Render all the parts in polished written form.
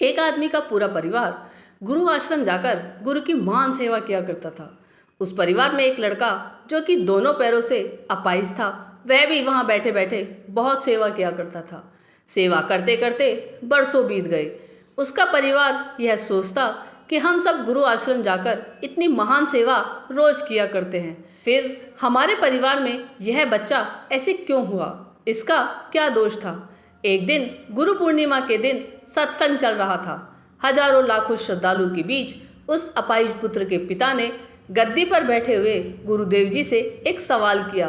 एक आदमी का पूरा परिवार गुरु आश्रम जाकर गुरु की महान सेवा किया करता था। उस परिवार में एक लड़का जो कि दोनों पैरों से अपाहिज था, वह भी वहां बैठे बैठे बहुत सेवा किया करता था। सेवा करते करते बरसों बीत गए। उसका परिवार यह सोचता कि हम सब गुरु आश्रम जाकर इतनी महान सेवा रोज किया करते हैं, फिर हमारे परिवार में यह बच्चा ऐसे क्यों हुआ, इसका क्या दोष था। एक दिन गुरु पूर्णिमा के दिन सत्संग चल रहा था। हजारों लाखों श्रद्धालु के बीच उस अपाहिज पुत्र के पिता ने गद्दी पर बैठे हुए गुरुदेव जी से एक सवाल किया।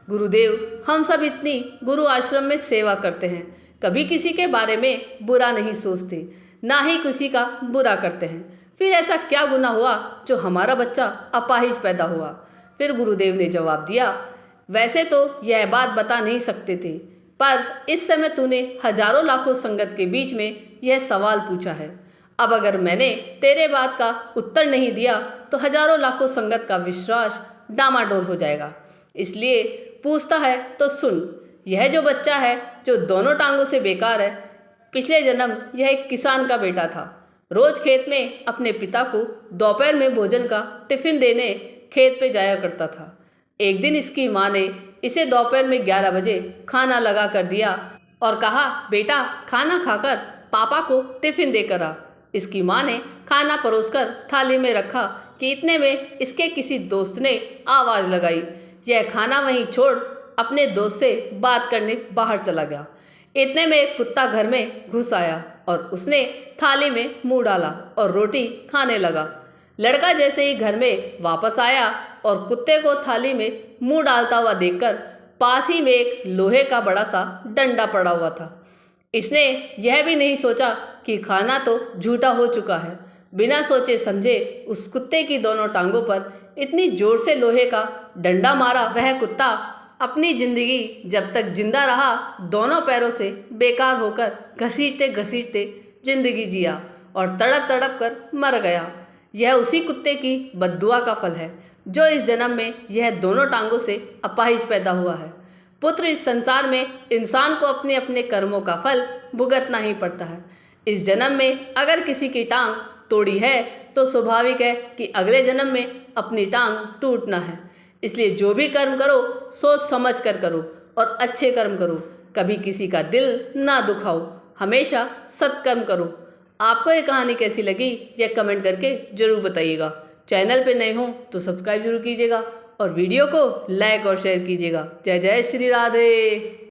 गुरुदेव, हम सब इतनी गुरु आश्रम में सेवा करते हैं, कभी किसी के बारे में बुरा नहीं सोचते, ना ही किसी का बुरा करते हैं, फिर ऐसा क्या गुनाह हुआ जो हमारा बच्चा अपाहिज पैदा हुआ। फिर गुरुदेव ने जवाब दिया, वैसे तो यह बात बता नहीं सकते थे, पर इस समय तूने हजारों लाखों संगत के बीच में यह सवाल पूछा है। अब अगर मैंने तेरे बात का उत्तर नहीं दिया तो हजारों लाखों संगत का विश्वास डामाडोल हो जाएगा, इसलिए पूछता है तो सुन। यह जो बच्चा है जो दोनों टांगों से बेकार है, पिछले जन्म यह एक किसान का बेटा था। रोज खेत में अपने पिता को दोपहर में भोजन का टिफिन देने खेत पे जाया करता था। एक दिन इसकी माँ ने इसे दोपहर में 11 बजे खाना लगा कर दिया और कहा, बेटा खाना खाकर पापा को टिफिन देकर आ। इसकी माँ ने खाना परोसकर थाली में रखा कि इतने में इसके किसी दोस्त ने आवाज़ लगाई। यह खाना वहीं छोड़ अपने दोस्त से बात करने बाहर चला गया। इतने में एक कुत्ता घर में घुस आया और उसने थाली में मुंह डाला और रोटी खाने लगा। लड़का जैसे ही घर में वापस आया और कुत्ते को थाली में मुंह डालता हुआ देखकर पास ही में एक लोहे का बड़ा सा डंडा पड़ा हुआ था। इसने यह भी नहीं सोचा कि खाना तो झूठा हो चुका है। बिना सोचे समझे उस कुत्ते की दोनों टांगों पर इतनी जोर से लोहे का डंडा मारा, वह कुत्ता अपनी जिंदगी जब तक जिंदा रहा दोनों पैरों से बेकार होकर घसीटते घसीटते जिंदगी जिया और तड़प तड़प कर मर गया। यह उसी कुत्ते की बद्दुआ का फल है जो इस जन्म में यह दोनों टांगों से अपाहिज पैदा हुआ है। पुत्र, इस संसार में इंसान को अपने अपने कर्मों का फल भुगतना ही पड़ता है। इस जन्म में अगर किसी की टांग तोड़ी है तो स्वाभाविक है कि अगले जन्म में अपनी टांग टूटना है। इसलिए जो भी कर्म करो सोच समझ कर करो और अच्छे कर्म करो। कभी किसी का दिल ना दुखाओ, हमेशा सत्कर्म करो। आपको ये कहानी कैसी लगी यह कमेंट करके ज़रूर बताइएगा। चैनल पे नए हो तो सब्सक्राइब जरूर कीजिएगा और वीडियो को लाइक और शेयर कीजिएगा। जय जय श्री राधे।